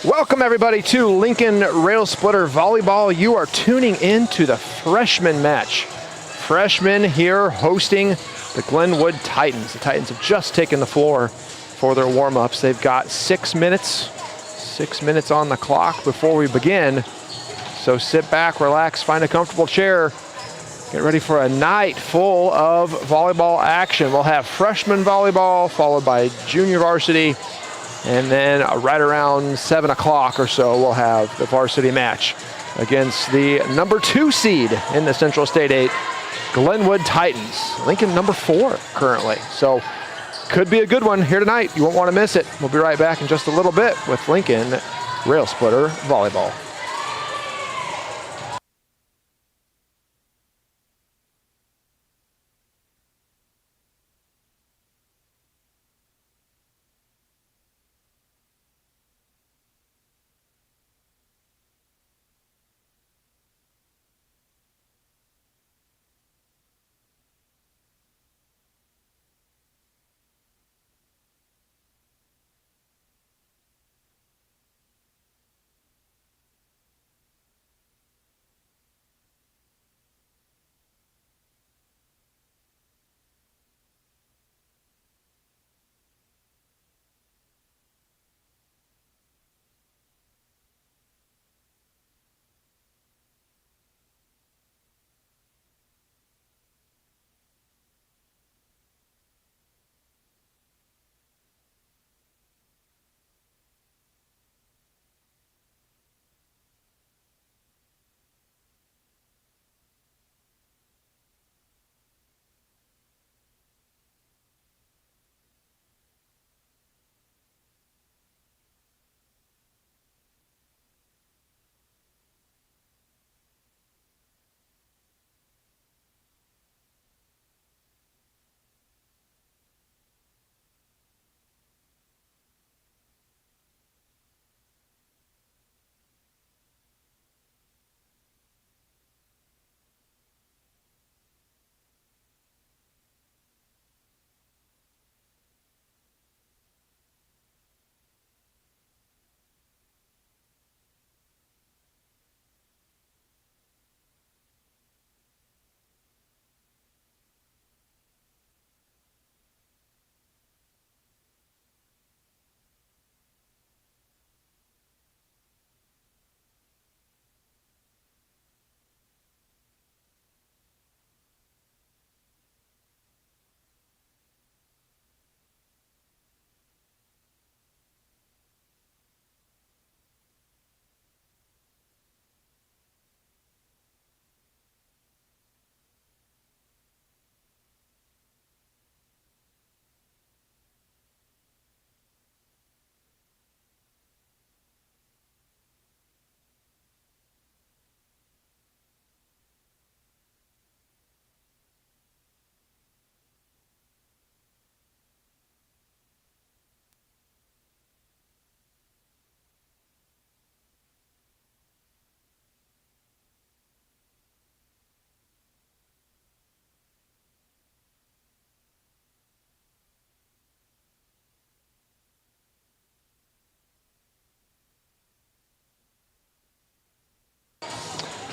Welcome everybody to Lincoln Rail Splitter Volleyball. You are tuning in to the freshman match. Freshmen here hosting the Glenwood Titans. The Titans have just taken the floor for their warm-ups. They've got 6 minutes on the clock before we begin. So sit back, relax, find a comfortable chair. Get ready for a night full of volleyball action. We'll have freshman volleyball followed by junior varsity. And then right around 7 o'clock or so, we'll have the varsity match against the number 2 seed in the Central State 8, Glenwood Titans. Lincoln number 4 currently. So could be a good one here tonight. You won't want to miss it. We'll be right back in just a little bit with Lincoln Rail Splitter Volleyball.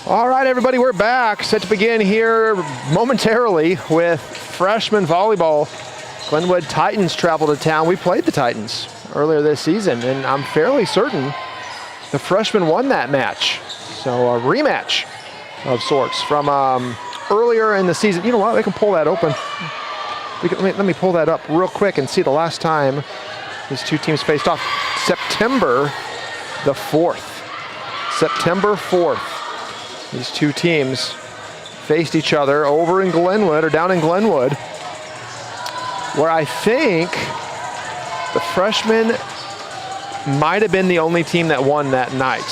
All right, everybody, we're back. Set to begin here momentarily with freshman volleyball. Glenwood Titans travel to town. We played the Titans earlier this season, and I'm fairly certain the freshmen won that match. So a rematch of sorts from earlier in the season. You know what? We can pull that open. Let me pull that up real quick and see the last time these two teams faced off. September the 4th. September 4th. These two teams faced each other over in Glenwood, or down in Glenwood, where I think the freshmen might have been the only team that won that night.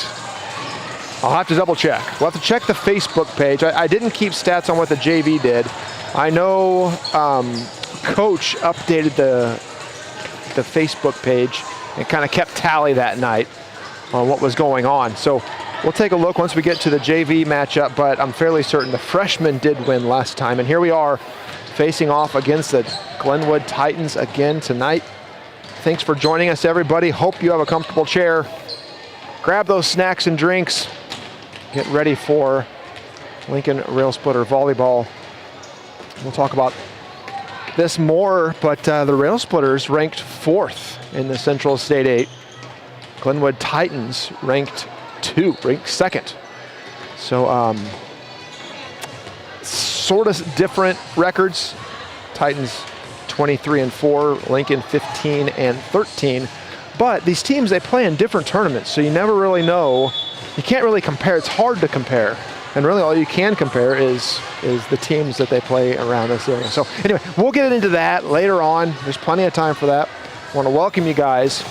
I'll have to double check. We'll have to check the Facebook page. I didn't keep stats on what the JV did. I know Coach updated the Facebook page and kind of kept tally that night on what was going on. So we'll take a look once we get to the JV matchup, but I'm fairly certain the freshmen did win last time. And here we are facing off against the Glenwood Titans again tonight. Thanks for joining us, everybody. Hope you have a comfortable chair. grab those snacks and drinks. Get ready for Lincoln Rail Splitter Volleyball. We'll talk about this more, but the Rail Splitters ranked 4th in the Central State 8. Glenwood Titans ranked 2nd. So sort of different records. Titans 23-4, Lincoln 15-13. But these teams, they play in different tournaments, so you never really know. You can't really compare. It's hard to compare. And really all you can compare is the teams that they play around this area. So anyway, we'll get into that later on. There's plenty of time for that. I want to welcome you guys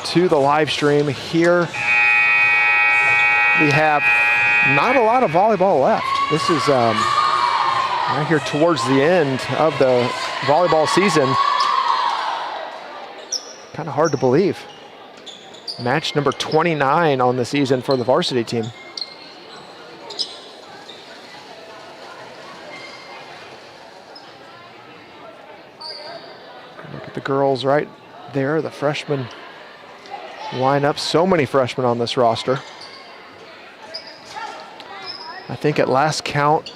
to the live stream. Here we have not a lot of volleyball left. This is right here towards the end of the volleyball season. Kind of hard to believe. Match number 29 on the season for the varsity team. Look at the girls right there, the freshmen line up. So many freshmen on this roster. I think at last count,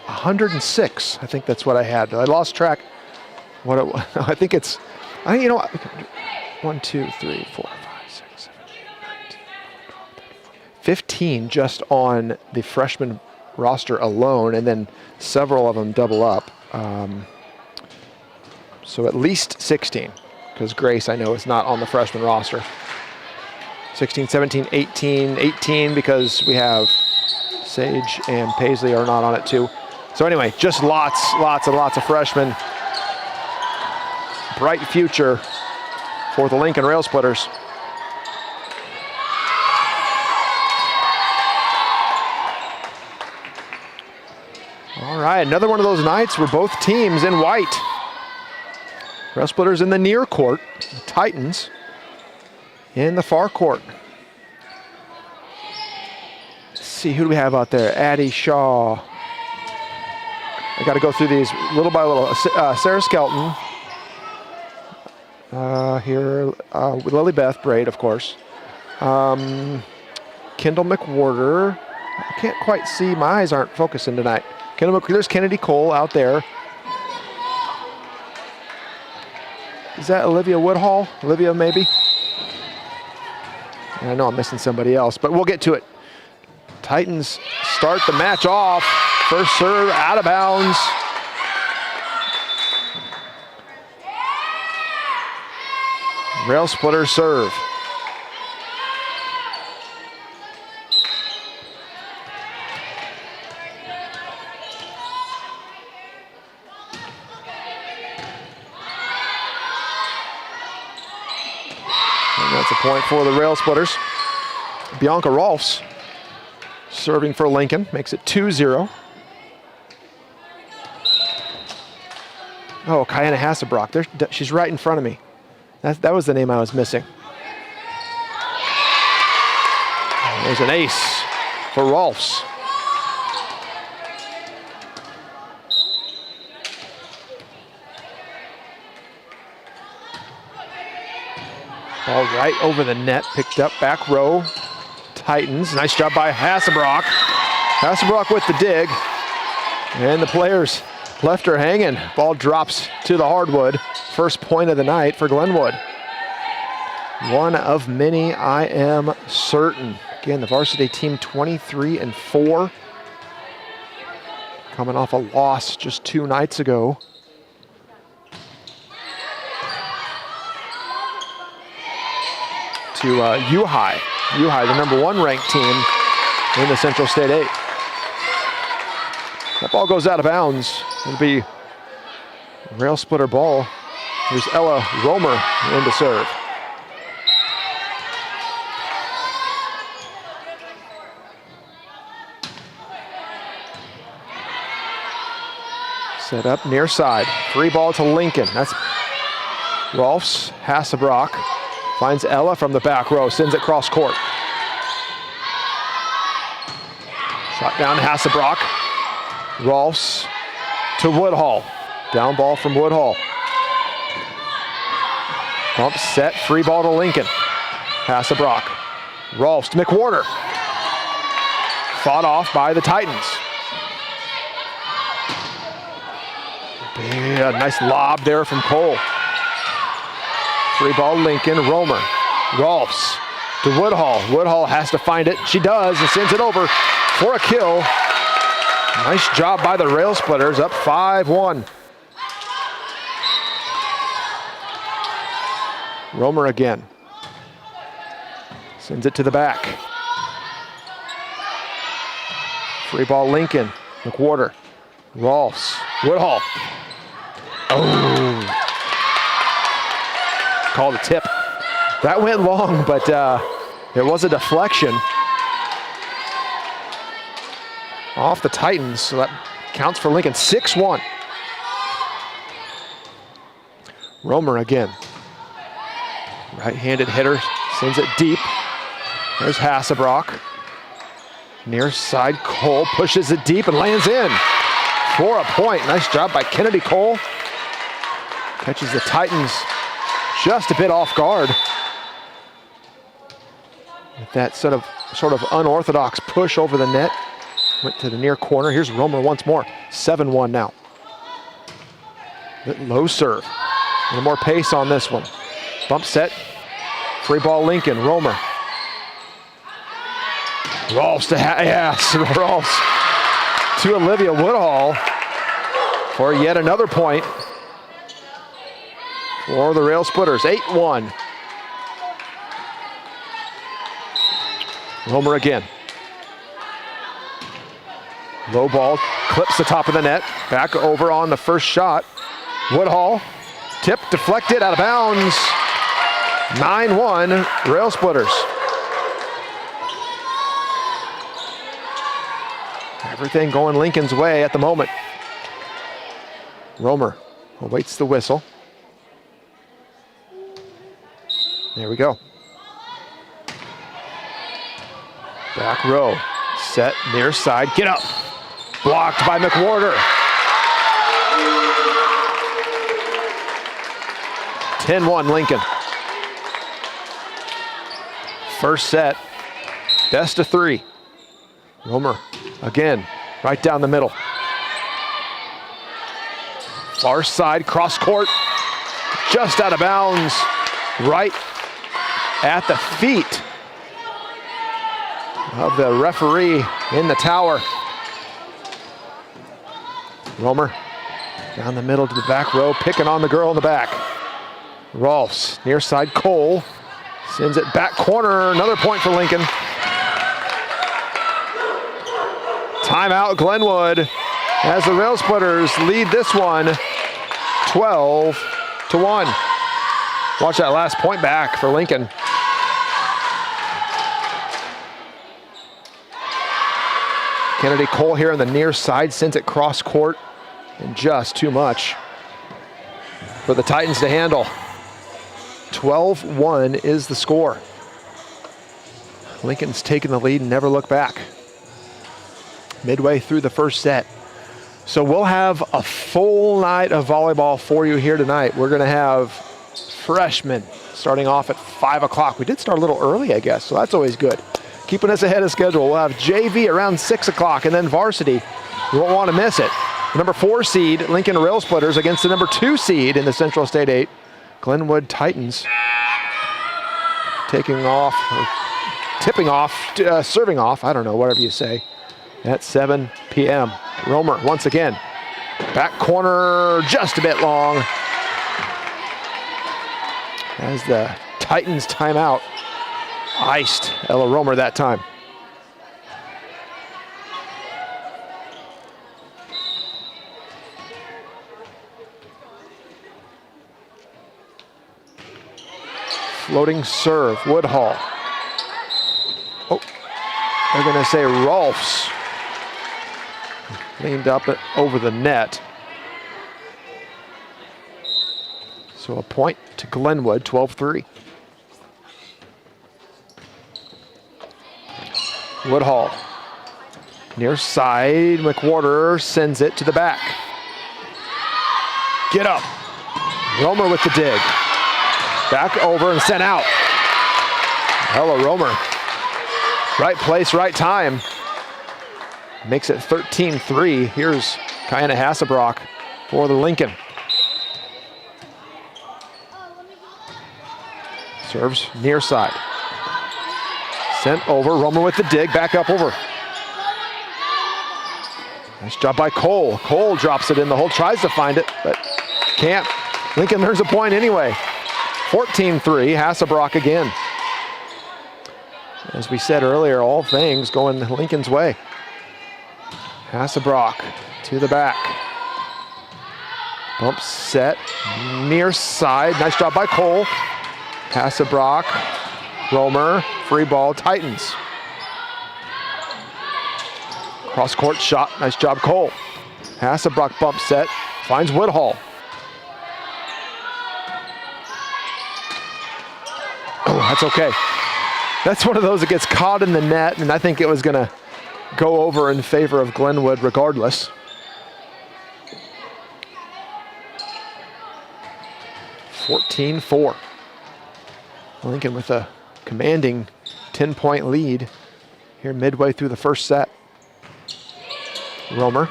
106. I think that's what I had. I lost track what it was. I think it's, you know what? 1, 2, 3, 4, 5, 6, 7, 8, 9, 10, 15 just on the freshman roster alone, and then several of them double up. So at least 16, because Grace, I know, is not on the freshman roster. 16, 17, 18 because we have Sage and Paisley are not on it too. So anyway, just lots and lots of freshmen. Bright future for the Lincoln Rail Splitters. All right, another one of those nights where both teams in white. Rail Splitters in the near court, the Titans in the far court. Let's see, who do we have out there? Addie Shaw. I got to go through these little by little. Sarah Skelton. Here, Lily Beth Braid, of course. Kendall McWhorter. I can't quite see, my eyes aren't focusing tonight. There's Kennedy Cole out there. Is that Olivia Woodhall? Olivia, maybe? I know I'm missing somebody else, but we'll get to it. Titans start the match off. First serve out of bounds. Rail Splitter serve. And that's a point for the Rail Splitters. Bianca Rolfs serving for Lincoln, makes it 2-0. Oh, Kiana Hassebrock, she's right in front of me. That was the name I was missing. There's an ace for Rolfs. Ball right over the net, picked up back row. Titans, nice job by Hassebrock. Hassebrock with the dig. And the players left her hanging. Ball drops to the hardwood. First point of the night for Glenwood. One of many, I am certain. Again, the varsity team 23-4. Coming off a loss just 2 nights ago. To U-High. U-High, the #1 ranked team in the Central State 8. That ball goes out of bounds. It'll be a Rail Splitter ball. Here's Ella Romer in to serve. Set up near side. Free ball to Lincoln. That's Rolfs. Hassebrock finds Ella from the back row, sends it cross court. Shot down to Hassebrock. Rolfs to Woodhall. Down ball from Woodhall. Bump set, free ball to Lincoln. Hassebrock Rolfs to McWhorter. Fought off by the Titans. Yeah, nice lob there from Cole. 3-ball Lincoln, Romer. Rolfs to Woodhall. Woodhall has to find it. She does and sends it over for a kill. Nice job by the Rail Splitters, up 5-1. Romer again. Sends it to the back. 3-ball Lincoln. McWhorter. Rolfs. Woodhall. Oh. Called a tip. That went long, but it was a deflection off the Titans, so that counts for Lincoln. 6-1. Romer again. Right-handed hitter, sends it deep. There's Hassebrock. Near side, Cole pushes it deep and lands in for a point. Nice job by Kennedy Cole. Catches the Titans just a bit off guard. With that sort of unorthodox push over the net. Went to the near corner. Here's Romer once more. 7-1 now. Low serve. A little more pace on this one. Bump set. 3-ball Lincoln. Romer. Rolfs to Rolfs to Olivia Woodhall for yet another point for the Rail Splitters. 8-1. Romer again. Low ball, clips the top of the net. Back over on the first shot. Woodhall, tip, deflected, out of bounds. 9-1, Rail Splitters. Everything going Lincoln's way at the moment. Romer awaits the whistle. There we go. Back row, set near side, get up. Blocked by McWhorter. 10-1 Lincoln. First set, best of 3. Romer again, right down the middle. Far side, cross court, just out of bounds, right at the feet of the referee in the tower. Romer down the middle to the back row, picking on the girl in the back. Rolfs, near side, Cole, sends it back corner, another point for Lincoln. Timeout Glenwood as the Rail Splitters lead this one 12-1. Watch that last point back for Lincoln. Kennedy Cole here on the near side, sends it cross court, and just too much for the Titans to handle. 12-1 is the score. Lincoln's taken the lead and never look back. Midway through the first set. So we'll have a full night of volleyball for you here tonight. We're gonna have freshmen starting off at 5 o'clock. We did start a little early, I guess, so that's always good. Keeping us ahead of schedule. We'll have JV around 6 o'clock and then varsity. You won't want to miss it. The number 4 seed, Lincoln Rail Splitters, against the number 2 seed in the Central State 8, Glenwood Titans. Taking off, or tipping off, serving off, I don't know, whatever you say, at 7 p.m. Romer once again. Back corner, just a bit long. As the Titans timeout. Iced Ella Romer that time. Floating serve, Woodhall. Oh, they're gonna say Rolfs. Leaned up over the net. So a point to Glenwood, 12-3. Woodhall, near side, McWhorter sends it to the back. Get up. Romer with the dig. Back over and sent out. Ella Romer Right place, right time. Makes it 13-3. Here's Kiana Hasselbrock for the Lincoln. Serves near side. Sent over, Romer with the dig, back up over. Nice job by Cole. Cole drops it in the hole, tries to find it, but can't. Lincoln earns a point anyway. 14-3, Hasselbrock again. As we said earlier, all things going Lincoln's way. Hasselbrock to the back. Bump set, near side. Nice job by Cole. Hasselbrock, Romer, free ball, Titans. Cross court shot, nice job Cole. Hasselbrock bump set, finds Woodhall. Oh, that's okay. That's one of those that gets caught in the net, and I think it was gonna go over in favor of Glenwood regardless. (14-4). Lincoln with a commanding 10-point lead here midway through the first set. Romer.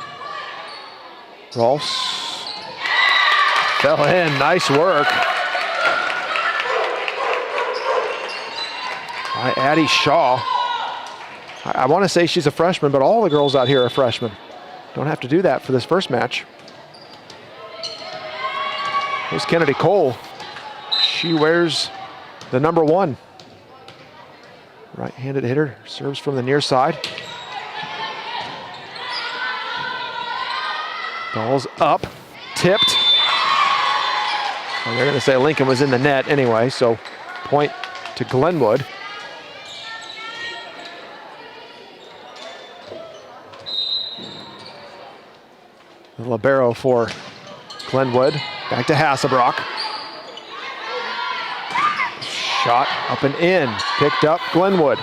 Rolfs. Fell in, nice work. By Addie Shaw. I want to say she's a freshman, but all the girls out here are freshmen. Don't have to do that for this first match. Here's Kennedy Cole. She wears the number 1. Right-handed hitter, serves from the near side. Ball's up, tipped. And they're gonna say Lincoln was in the net anyway, so point to Glenwood. The libero for Glenwood, back to Hasselbrock. Shot up and in, picked up Glenwood.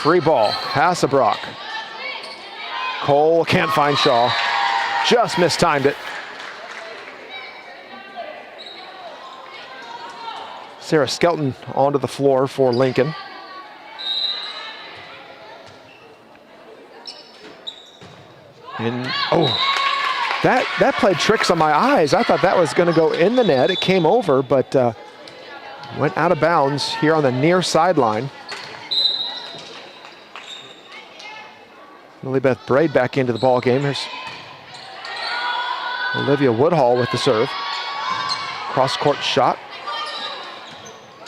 Free ball, Hasselbrock. Cole can't find Shaw, just mistimed it. Sarah Skelton onto the floor for Lincoln. And oh, that played tricks on my eyes. I thought that was gonna go in the net. It came over, but went out of bounds here on the near sideline. Lily-Beth Braid back into the ball game. Here's Olivia Woodhall with the serve. Cross-court shot.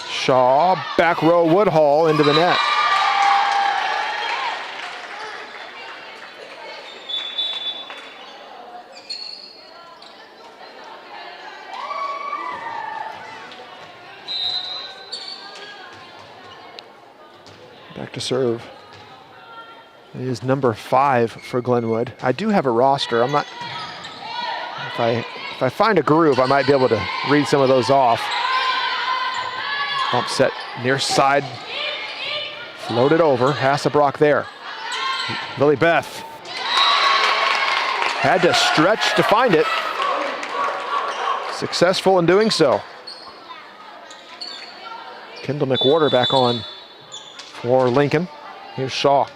Shaw, back row Woodhall into the net. Back to serve. It is number 5 for Glenwood. I do have a roster. I'm not, if I find a groove, I might be able to read some of those off. Bump set near side, floated over, Hasselbrock there. Lily Beth had to stretch to find it. Successful in doing so. Kendall McWhorter back on for Lincoln. Here's Shaw.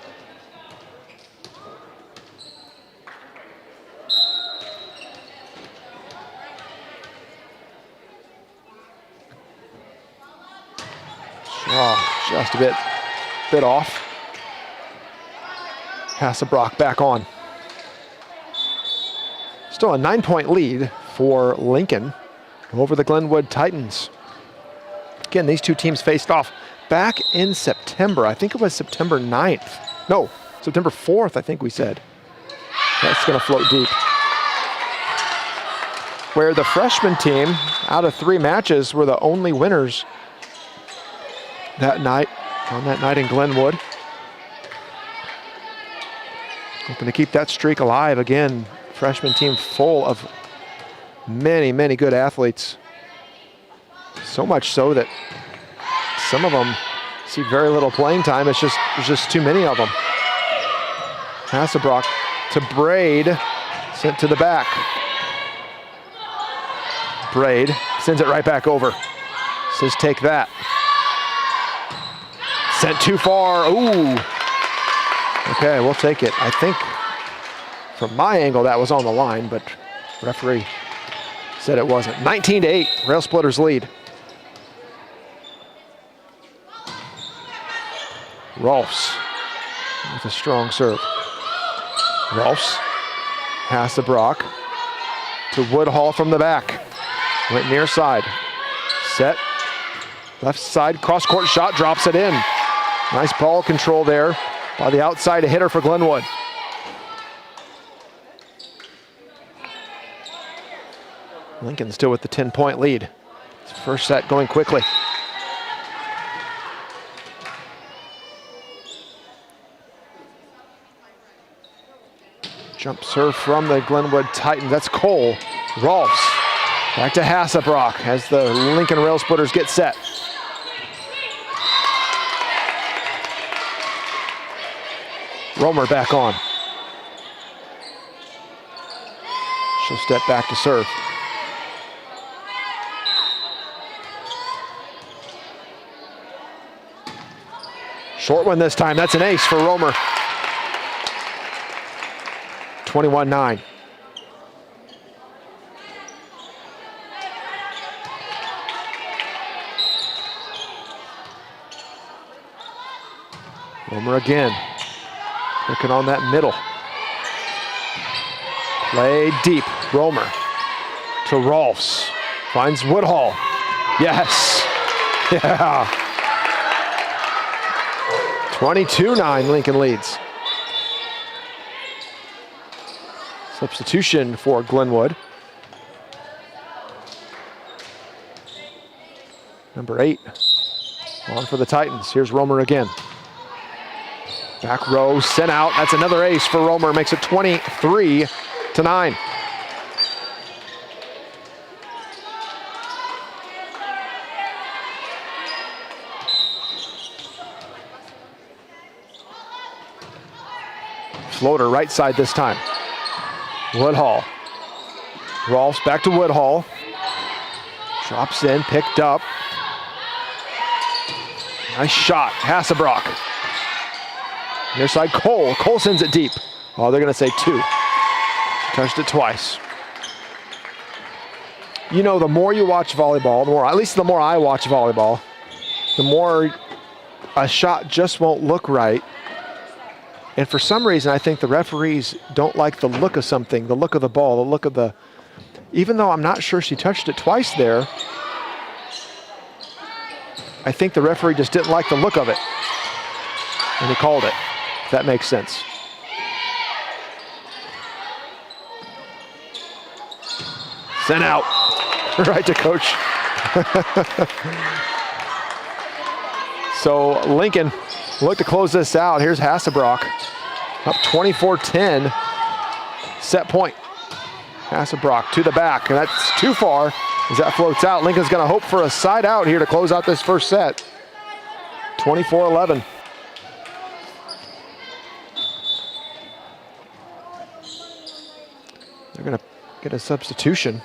Shaw just a bit off. Hasselbrock back on. Still a 9-point lead for Lincoln over the Glenwood Titans. Again, these two teams faced off back in September. I think it was September 9th. No, September 4th, I think we said. That's gonna float deep. Where the freshman team, out of 3 matches, were the only winners that night, on that night in Glenwood. Hoping to keep that streak alive again. Freshman team full of many, many good athletes. So much so that some of them see very little playing time. There's just too many of them. Hasselbrock to Braid, sent to the back. Braid sends it right back over. Says take that. Sent too far. Ooh. Okay, we'll take it. I think from my angle that was on the line, but referee said it wasn't. 19-8, Rail Splitters lead. Rolfs with a strong serve. Rolfs pass to Brock to Woodhall from the back. Went near side. Set. Left side cross court shot, drops it in. Nice ball control there by the outside hitter for Glenwood. Lincoln still with the 10-point lead. First set going quickly. Jump serve from the Glenwood Titans. That's Cole. Rolfs. Back to Hassebrock as the Lincoln Rail Splitters get set. Romer back on. She'll step back to serve. Short one this time. That's an ace for Romer. 21-9. Romer again. Looking on that middle. Play deep. Romer to Rolfs. Finds Woodhall. Yes. Yeah. 22-9, Lincoln leads. Substitution for Glenwood. Number 8 on for the Titans. Here's Romer again. Back row, sent out. That's another ace for Romer. Makes it 23-9. Floater right side this time. Woodhall. Rolfs back to Woodhall. Drops in, picked up. Nice shot, Hassebrock. Near side, Cole. Cole sends it deep. Oh, they're gonna say 2. She touched it twice. You know, the more you watch volleyball, at least the more I watch volleyball, the more a shot just won't look right. And for some reason, I think the referees don't like the look of something, the look of the ball, the look of the, even though I'm not sure she touched it twice there, I think the referee just didn't like the look of it. And he called it, if that makes sense. Sent out, right to coach. So Lincoln look to close this out. Here's Hassebrock, up 24-10, set point. Hassebrock to the back, and that's too far as that floats out. Lincoln's gonna hope for a side out here to close out this first set. 24-11. They're gonna get a substitution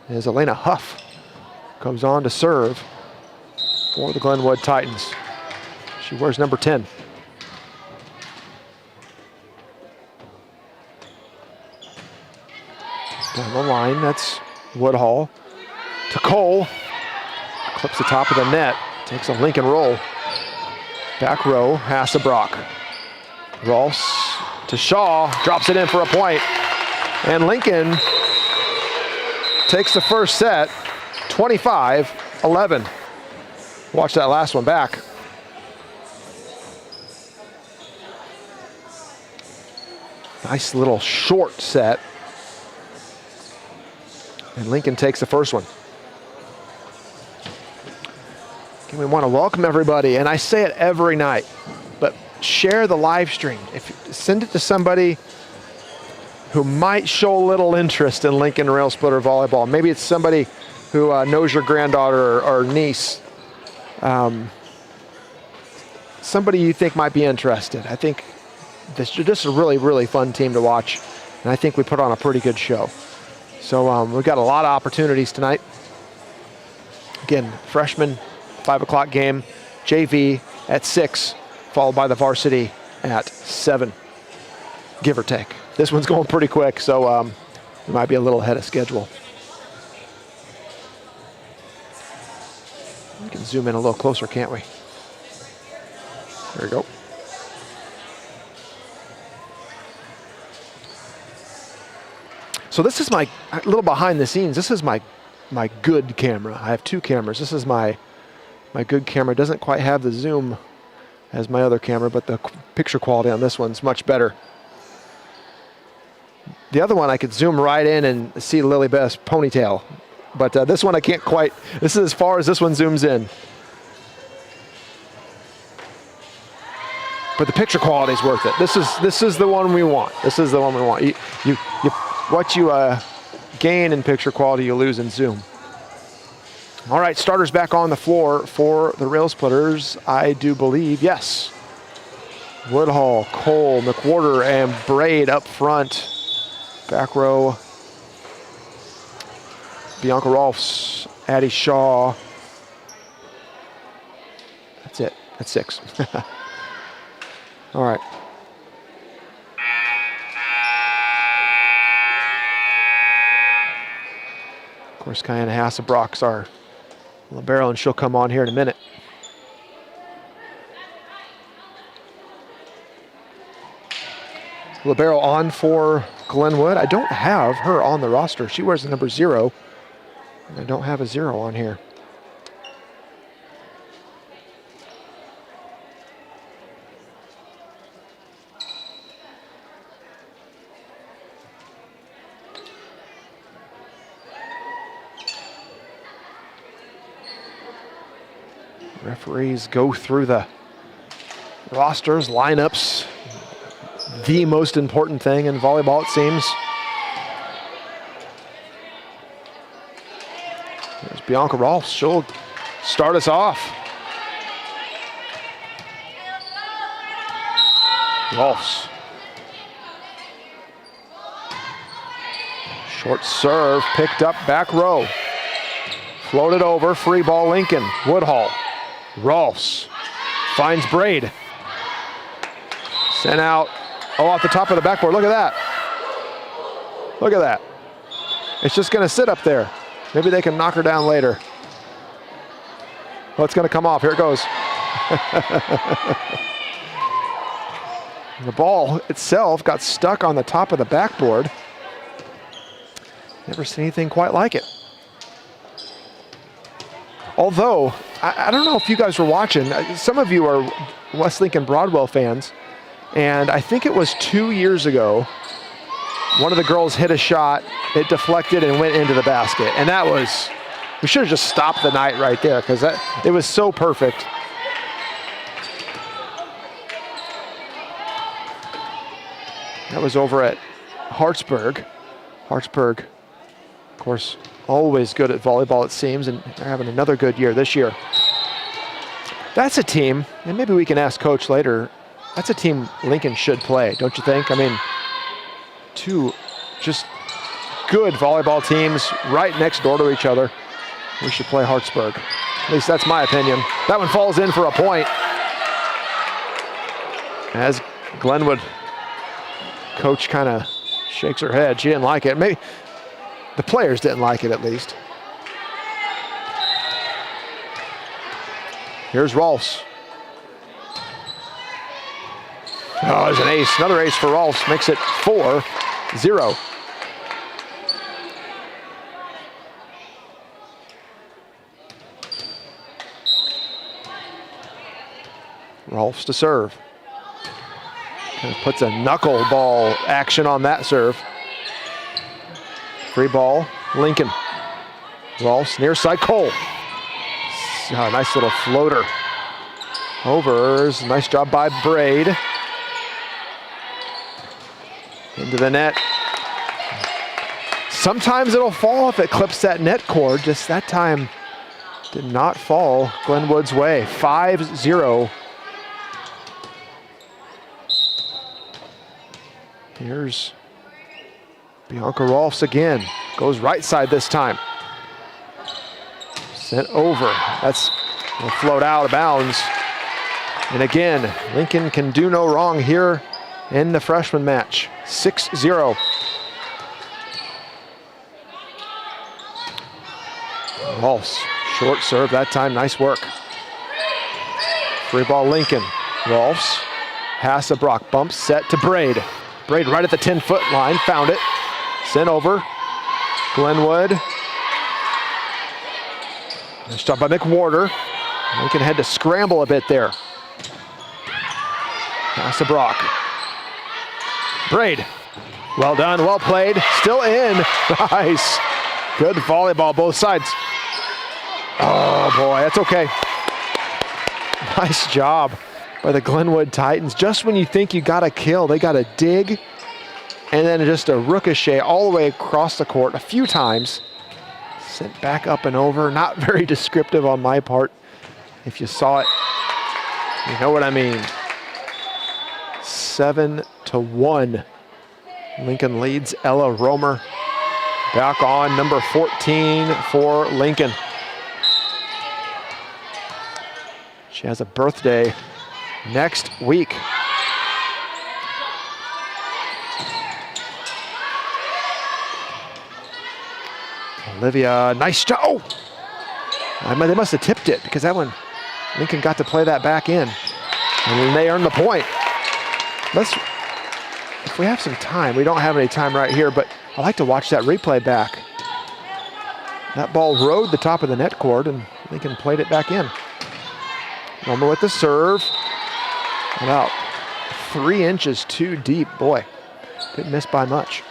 as Elena Huff comes on to serve for the Glenwood Titans. She wears number 10. Down the line, that's Woodhall to Cole. Clips the top of the net, takes a Lincoln roll. Back row, Hassebrock. Rolfs to Shaw, drops it in for a point. And Lincoln takes the first set, 25-11. Watch that last one back. Nice little short set. And Lincoln takes the first one. Okay, we want to welcome everybody, and I say it every night, but share the live stream. Send it to somebody who might show a little interest in Lincoln Rail Splitter volleyball. Maybe it's somebody who knows your granddaughter or niece. Somebody you think might be interested. I think this is a really, really fun team to watch, and I think we put on a pretty good show. So we've got a lot of opportunities tonight. Again, freshman, 5 o'clock game, JV, at 6, followed by the varsity at 7, give or take. This one's going pretty quick, so we might be a little ahead of schedule. We can zoom in a little closer, can't we? There we go. So this is my, a little behind the scenes, this is my good camera. I have 2 cameras. This is my good camera. It doesn't quite have the zoom as my other camera, but the picture quality on this one's much better. The other one I could zoom right in and see Lily Beth's ponytail, but this one I can't quite. This is as far as this one zooms in. But the picture quality is worth it. This is the one we want. This is the one we want. What you gain in picture quality, you lose in zoom. All right, starters back on the floor for the Rail Splitters, I do believe. Yes. Woodhull, Cole, McWhorter, and Braid up front. Back row, Bianca Rolfs, Addie Shaw. That's it. That's 6. All right. Of course, Kiana Hassebrock's our libero, and she'll come on here in a minute. Libero on for Glenwood. I don't have her on the roster. She wears the number 0, and I don't have a 0 on here. Referees go through the rosters, lineups. The most important thing in volleyball, it seems. There's Bianca Rolfs. She'll start us off. Rolfs. Short serve, picked up back row. Floated over, free ball Lincoln. Woodhull. Rolfs finds Braid. Sent out. Oh, off the top of the backboard. Look at that. Look at that. It's just going to sit up there. Maybe they can knock her down later. Oh, it's going to come off. Here it goes. The ball itself got stuck on the top of the backboard. Never seen anything quite like it. Although, I don't know if you guys were watching. Some of you are West Lincoln Broadwell fans. And I think it was 2 years ago, one of the girls hit a shot, it deflected and went into the basket. And that was, we should have just stopped the night right there because it was so perfect. That was over at Hartsburg. Hartsburg, of course, always good at volleyball, it seems, and they're having another good year this year. That's a team, and maybe we can ask Coach later, that's a team Lincoln should play, don't you think? I mean, 2 just good volleyball teams right next door to each other. We should play Hartsburg. At least that's my opinion. That one falls in for a point. As Glenwood coach kind of shakes her head. She didn't like it. Maybe the players didn't like it at least. Here's Rolfs. Oh, there's an ace. Another ace for Rolfs. Makes it 4-0. Rolfs to serve. Kind of puts a knuckleball action on that serve. Free ball, Lincoln. Rolfs near side, Cole. Oh, nice little floater. Overs, nice job by Braid. Into the net. Sometimes it'll fall if it clips that net cord. Just that time did not fall Glenwood's way. 5-0. Here's Bianca Rolfs again. Goes right side this time. Sent over. That's will float out of bounds. And again, Lincoln can do no wrong here in the freshman match. 6-0. Rolfs, short serve that time, nice work. Free ball Lincoln. Rolfs, Hassebrock, bump set to Braid. Braid right at the 10-foot line, found it. Sent over. Glenwood. Nice job by McWhorter. Lincoln had to scramble a bit there. Hassebrock. Braid. Well done, well played. Still in. Nice. Good volleyball, both sides. Oh boy, that's okay. Nice job by the Glenwood Titans. Just when you think you got a kill, they got a dig, and then just a ricochet all the way across the court a few times. Sent back up and over. Not very descriptive on my part. If you saw it, you know what I mean. 7-1. Lincoln leads Ella Romer. Back on number 14 for Lincoln. She has a birthday next week. Olivia, nice job. Oh! They must have tipped it because that one, Lincoln got to play that back in. And then they earned the point. If we have some time, we don't have any time right here, but I like to watch that replay back. That ball rode the top of the net cord and Lincoln played it back in. Romer with the serve. About 3 inches too deep. Boy, didn't miss by much.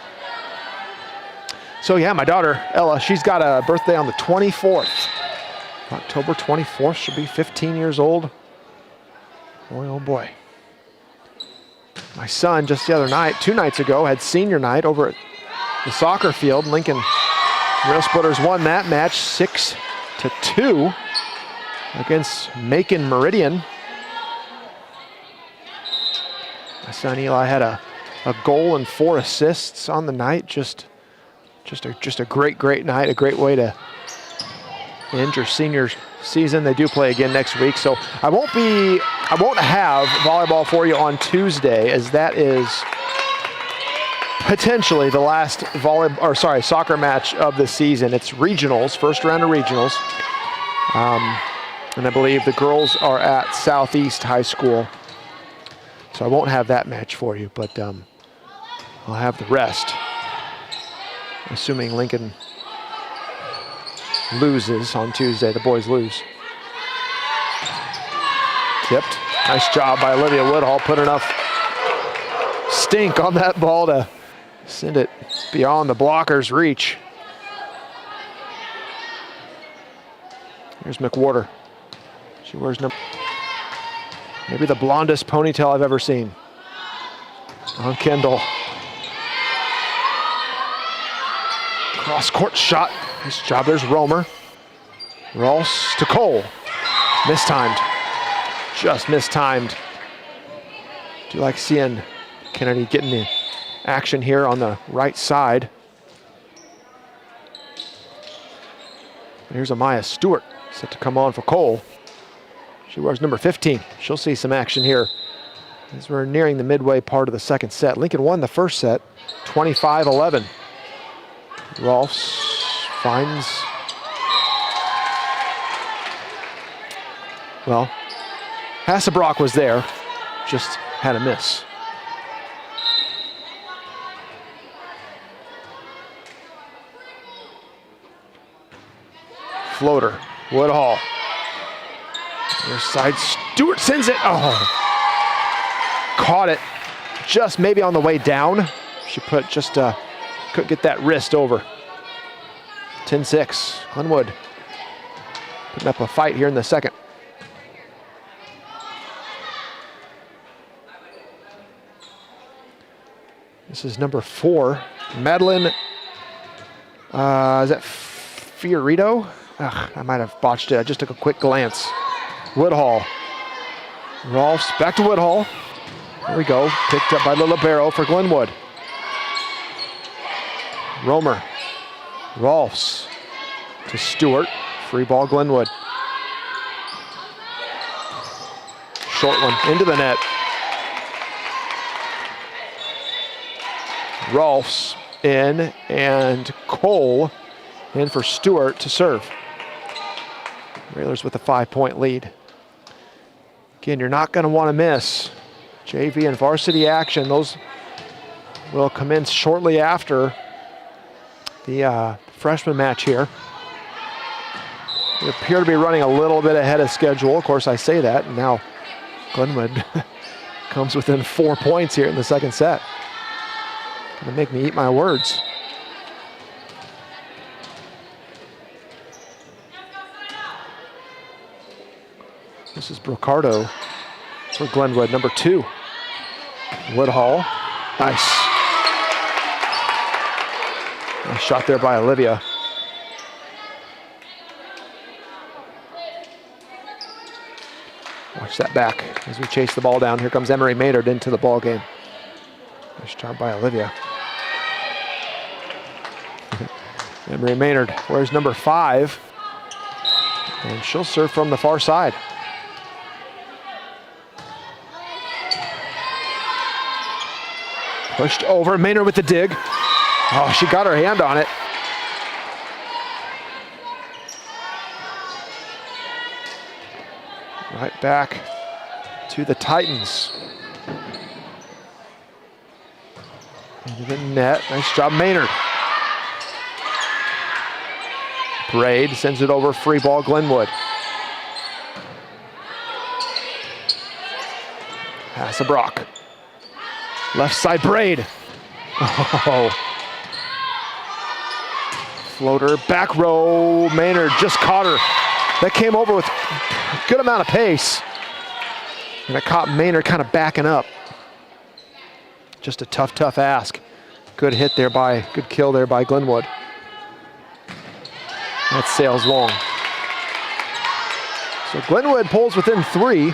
So yeah, my daughter, Ella, she's got a birthday on the 24th. October 24th, she'll be 15 years old. Boy, oh boy. My son, just the other night, 2 nights ago, had senior night over at the soccer field. Lincoln Rail Splitters won that match 6-2 against Macon Meridian. My son Eli had a goal and 4 assists on the night. Just a great night, a great way to end your senior season. They do play again next week, so I won't have volleyball for you on Tuesday, as that is potentially the last soccer match of the season. It's regionals, first round of regionals. And I believe the girls are at Southeast High School. So I won't have that match for you, but I'll have the rest. Assuming Lincoln loses on Tuesday, the boys lose. Tipped. Nice job by Olivia Woodhall. Put enough stink on that ball to send it beyond the blocker's reach. Here's McWhorter. She wears maybe the blondest ponytail I've ever seen. On Kendall. Cross-court shot. Nice job. There's Romer. Rolfs to Cole. Mistimed. Just mistimed. Do like seeing Kennedy getting the action here on the right side. Here's Amaya Stewart set to come on for Cole. She wears number 15. She'll see some action here as we're nearing the midway part of the second set. Lincoln won the first set, 25-11. Rolfs finds, well, Hassebrock was there, just had a miss. Floater, Woodhall. Near side, Stewart sends it. Oh, caught it just maybe on the way down. She couldn't get that wrist over. 10-6, Glenwood putting up a fight here in the second. This is number 4, Madeline, is that Fiorito? Ugh, I might have botched it. I just took a quick glance. Woodhall. Rolfs back to Woodhall. There we go. Picked up by the libero for Glenwood. Romer. Rolfs to Stewart. Free ball Glenwood. short one into the net. Rolfs in, and Cole in for Stewart to serve. Railers with a 5-point lead. Again, you're not going to want to miss JV and varsity action. Those will commence shortly after the freshman match here. We appear to be running a little bit ahead of schedule. Of course, I say that, and now Glenwood comes within 4 points here in the second set. Gonna make me eat my words. This is Brocardo for Glenwood, number 2. Woodhall, nice. Nice shot there by Olivia. Watch that back as we chase the ball down. Here comes Emery Maynard into the ball game. Nice job by Olivia. Emery Maynard, where's number 5? And she'll serve from the far side. Pushed over, Maynard with the dig. Oh, she got her hand on it. Right back to the Titans. Into the net, nice job Maynard. Braid sends it over, free ball Glenwood. Hasselbrock. Left side Braid. Oh. Floater, back row, Maynard just caught her. That came over with a good amount of pace. And it caught Maynard kind of backing up. Just a tough ask. Good hit there good kill there by Glenwood. That sails long. So Glenwood pulls within 3.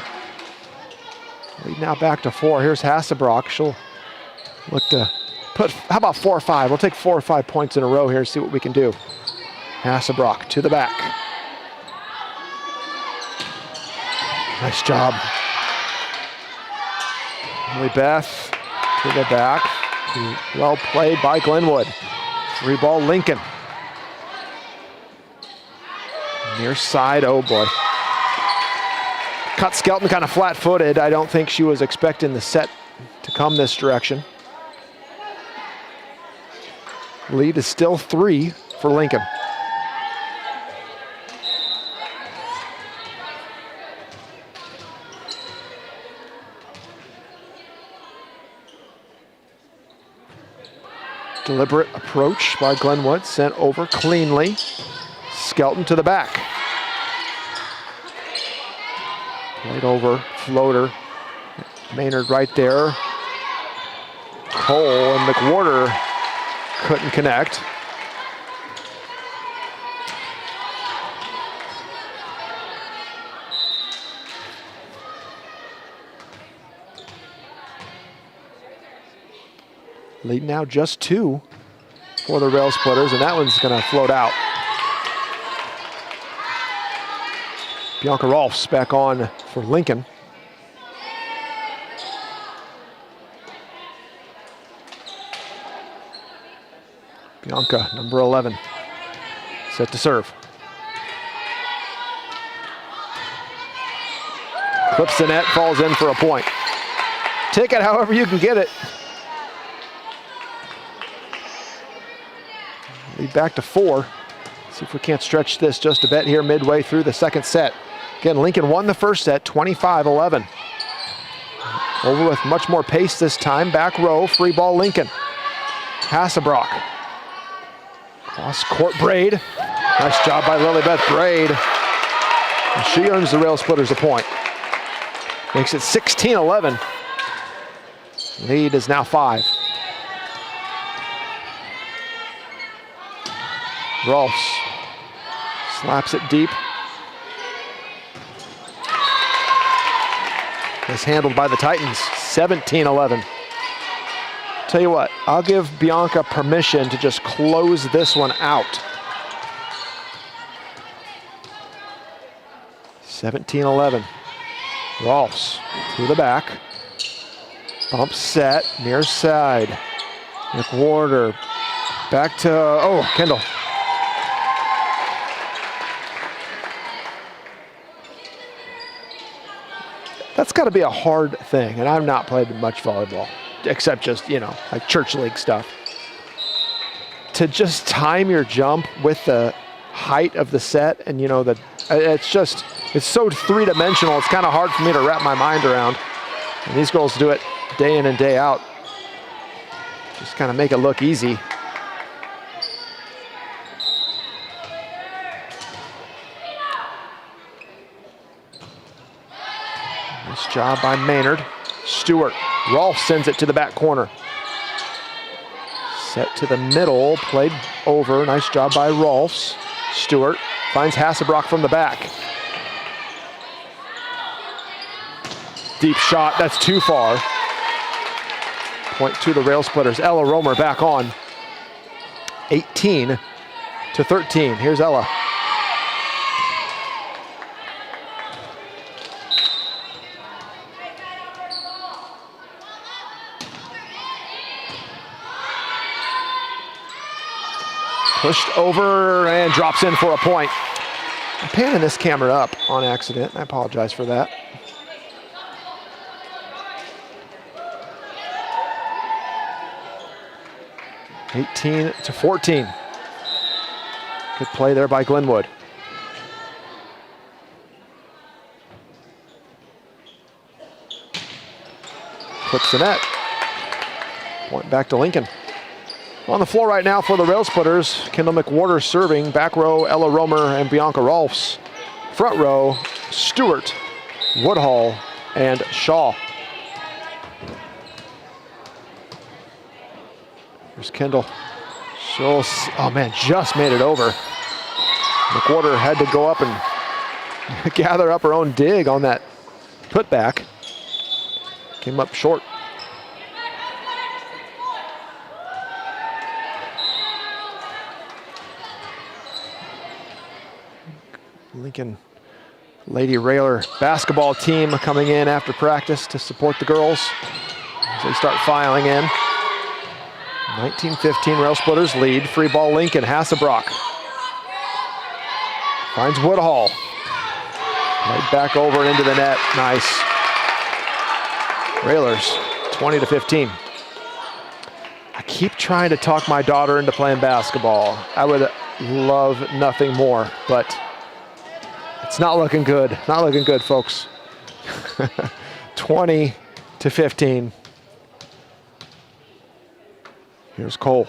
Lead now back to 4. Here's Hasselbrock. She'll look to put, how about 4 or 5? We'll take 4 or 5 points in a row here, see what we can do. Hasselbrock to the back. Nice job. Lily Beth to the back. Well played by Glenwood. Free ball Lincoln. Near side, oh boy. Caught Skelton kind of flat-footed. I don't think she was expecting the set to come this direction. Lead is still 3 for Lincoln. Deliberate approach by Glenwood, sent over cleanly. Skelton to the back. Right over, floater. Maynard right there. Cole and McWhorter couldn't connect. Lead now just 2 for the Rail Splitters, and that one's gonna float out. Bianca Rolfs back on for Lincoln. Bianca, number 11, set to serve. Clips the net, falls in for a point. Take it however you can get it. Lead back to 4. See if we can't stretch this just a bit here midway through the second set. Again, Lincoln won the first set, 25-11. Over with much more pace this time. Back row, free ball Lincoln. Hasselbrock. Cross court Braid. Nice job by Lilybeth Braid. And she earns the Rail Splitters a point. Makes it 16-11. Lead is now 5. Rolfs slaps it deep. Mishandled by the Titans, 17-11. Tell you what, I'll give Bianca permission to just close this one out. 17-11. Rolfs to the back. Bump set, near side. McWhorter back to, Kendall. That's got to be a hard thing, and I've not played much volleyball, except just, like church league stuff. To just time your jump with the height of the set, and it's so three-dimensional, it's kind of hard for me to wrap my mind around. And these girls do it day in and day out. Just kind of make it look easy. Nice job by Maynard. Stewart. Rolf sends it to the back corner. Set to the middle, played over. Nice job by Rolfs. Stewart finds Hasselbrock from the back. Deep shot, that's too far. Point to the rail splitters. Ella Romer back on. 18-13. Here's Ella. Pushed over and drops in for a point. I'm panning this camera up on accident. I apologize for that. (18-14). Good play there by Glenwood. Clips the net. Point back to Lincoln. On the floor right now for the rail splitters, Kendall McWhorter serving. Back row, Ella Romer and Bianca Rolfs. Front row, Stewart, Woodhall, and Shaw. Here's Kendall. Just made it over. McWhorter had to go up and gather up her own dig on that putback. Came up short. Lincoln Lady Railer basketball team coming in after practice to support the girls as they start filing in. 19-15 rail splitters lead. Free ball Lincoln. Hasselbrock finds Woodhall. Right back over and into the net. Nice. Railers 20-15. I keep trying to talk my daughter into playing basketball. I would love nothing more, but it's not looking good. Not looking good, folks. 20-15. Here's Cole.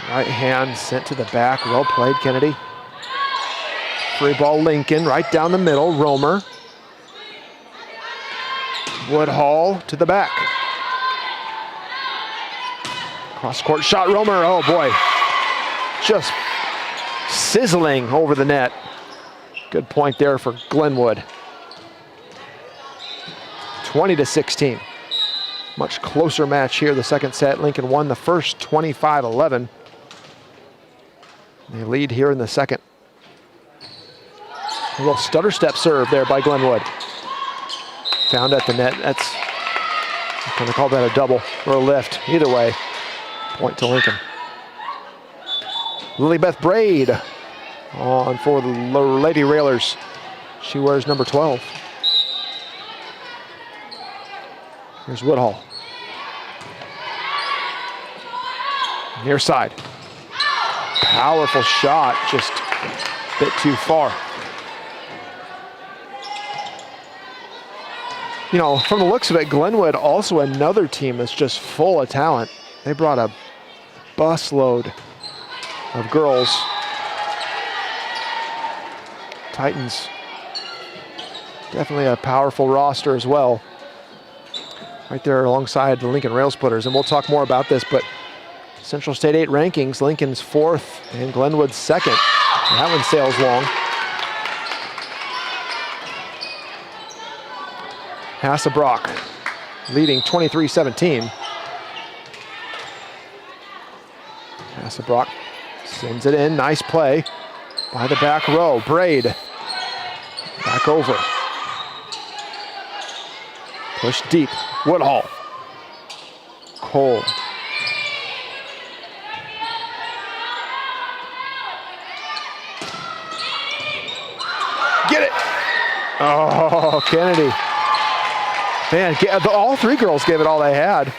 Right hand sent to the back. Well played, Kennedy. Free ball Lincoln right down the middle. Romer. Woodhall to the back. Cross court shot. Romer. Oh boy. Just sizzling over the net. Good point there for Glenwood. 20-16. Much closer match here. The second set, Lincoln won the first 25-11. They lead here in the second. A little stutter step serve there by Glenwood. Found at the net. That's, I'm going to call that a double or a lift. Either way, point to Lincoln. Lilybeth Braid on for the Lady Railers. She wears number 12. Here's Woodhall. Near side. Powerful shot, just a bit too far. You know, from the looks of it, Glenwood also another team that's just full of talent. They brought a busload of girls. Titans, definitely a powerful roster as well. Right there alongside the Lincoln Rail Splitters, and we'll talk more about this, but Central State 8 rankings, Lincoln's 4th and Glenwood's 2nd. That one sails long. Hasselbrock leading 23-17. Hasselbrock sends it in, nice play by the back row. Braid, Back over. Push deep. Woodhull. Cole. Get it. Oh, Kennedy. Man, all three girls gave it all they had.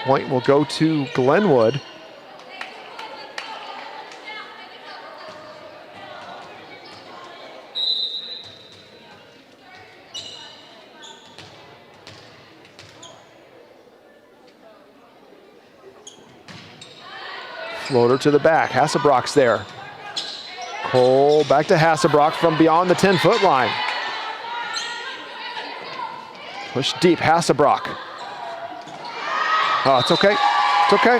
Point will go to Glenwood. Floater to the back. Hasselbrock's there. Cole back to Hasselbrock from beyond the 10-foot line. Push deep, Hasselbrock. Oh, it's okay. It's okay.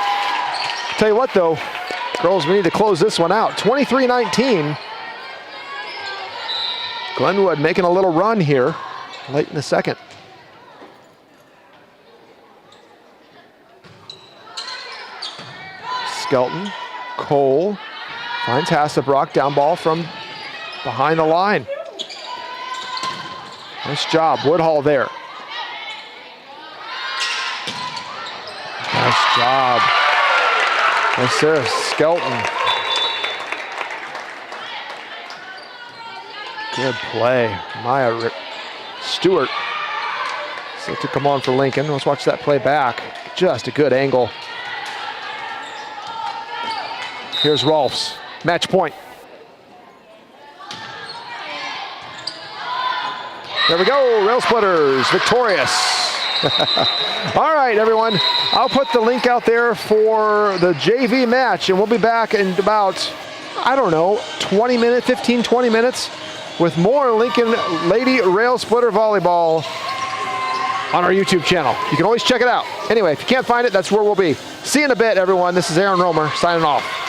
Tell you what, though, girls, we need to close this one out. 23-19. Glenwood making a little run here late in the second. Skelton, Cole, finds Hasselbrock, down ball from behind the line. Nice job, Woodhull there. Nice job. Nice there, Skelton. Good play, Maya Stewart. Set to come on for Lincoln. Let's watch that play back. Just a good angle. Here's Rolfs, match point. There we go, Rail Splitters, victorious. All right, everyone, I'll put the link out there for the JV match, and we'll be back in about, I don't know, 20 minutes, 15, 20 minutes with more Lincoln Lady Rail Splitter Volleyball on our YouTube channel. You can always check it out. Anyway, if you can't find it, that's where we'll be. See you in a bit, everyone. This is Aaron Romer signing off.